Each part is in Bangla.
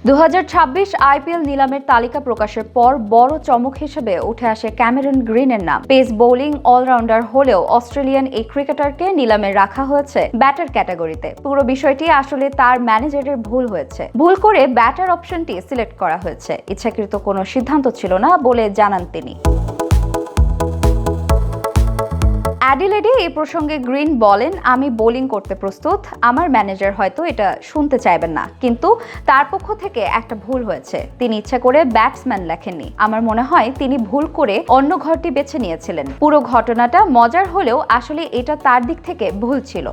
2026 আইপিএল নিলামের তালিকা প্রকাশের পর বড় চমক হিসেবে উঠে আসে ক্যামেরন গ্রিনের নাম। পেস বোলিং অলরাউন্ডার হলেও অস্ট্রেলিয়ান এই ক্রিকেটারকে নিলামে রাখা হয়েছে ব্যাটার ক্যাটাগরিতে। পুরো বিষয়টি আসলে তার ম্যানেজারের ভুল হয়েছে। ভুল করে ব্যাটার অপশনটি সিলেক্ট করা হয়েছে। ইচ্ছাকৃত কোনো সিদ্ধান্ত ছিল না বলে জানান তিনি। অ্যাডিলেডে এই প্রসঙ্গে গ্রিন বলেন, আমি বোলিং করতে প্রস্তুত। আমার ম্যানেজার হয়তো এটা শুনতে চাইবেন না, কিন্তু তার পক্ষ থেকে একটা ভুল হয়েছে। তিনি ইচ্ছা করে ব্যাটসম্যান লেখেননি। আমার মনে হয় তিনি ভুল করে অন্য ঘরটি বেছে নিয়েছিলেন। পুরো ঘটনাটা মজার হলেও আসলে এটা তার দিক থেকে ভুল ছিল।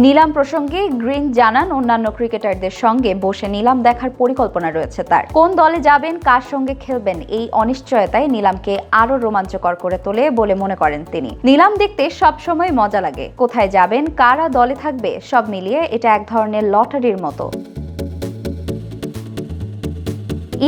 নিলাম প্রসঙ্গে গ্রিন জানান, অন্যান্য ক্রিকেটারদের সঙ্গে বসে নিলাম দেখার পরিকল্পনা রয়েছে তার। কোন দলে যাবেন, কার সঙ্গে খেলবেন, এই অনিশ্চয়তায় নিলামকে আরো রোমাঞ্চকর করে তোলে বলে মনে করেন তিনি। নিলাম দেখতে সবসময় মজা লাগে। কোথায় যাবেন, কারা দলে থাকবে, সব মিলিয়ে এটা এক ধরনের লটারির মতো।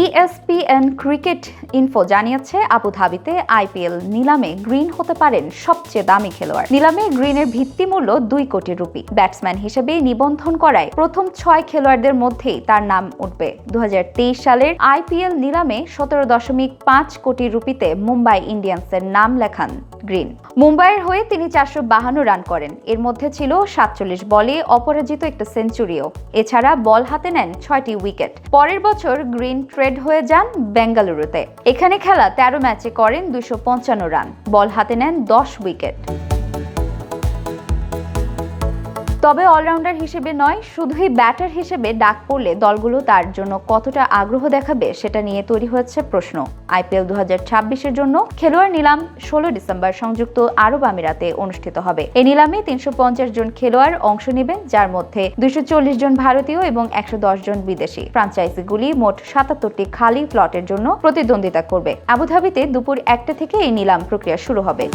ESPN ক্রিকেট ইনফো জানিয়েছে, আবুধাবিতে আইপিএল নিলামে গ্রিন হতে পারেন সবচেয়ে দামি খেলোয়াড়। নিলামে গ্রিনের ভিত্তিমূল্য 2 কোটি রুপি। ব্যাটসম্যান হিসেবে নিবন্ধন করায় প্রথম 6 খেলোয়াড়দের মধ্যেই তার নাম উঠবে। 2023 সালের আইপিএল নিলামে 17.5 কোটি রুপিতে মুম্বাই ইন্ডিয়ান্সের নাম লেখান গ্রিন। মুম্বাইয়ের হয়ে তিনি 452 রান করেন। এর মধ্যে ছিল 47 বলে অপরাজিত একটা সেঞ্চুরিও। এছাড়া বল হাতে নেন 6টি উইকেট। পরের বছর গ্রিন ট্রেড হয়ে যান বেঙ্গালুরুতে। এখানে খেলা 13 ম্যাচে করেন 255 রান, বল হাতে নেন 10 উইকেট। তবে অলরাউন্ডার হিসেবে নয়, শুধুই ব্যাটার হিসেবে ডাক পড়লে দলগুলো তার জন্য কতটা আগ্রহ দেখাবে সেটা নিয়ে তৈরি হয়েছে প্রশ্ন। আইপিএল 2026-এর জন্য খেলোয়াড় নিলাম 16 ডিসেম্বর সংযুক্ত আরব আমিরাতে অনুষ্ঠিত হবে। এই নিলামে 350 জন খেলোয়াড় অংশ নেবেন, যার মধ্যে 240 জন ভারতীয় এবং 110 জন বিদেশি। ফ্রাঞ্চাইজিগুলি মোট 77টি খালি প্লটের জন্য প্রতিদ্বন্দ্বিতা করবে। আবুধাবিতে দুপুর 1টা থেকে এই নিলাম প্রক্রিয়া শুরু হবে।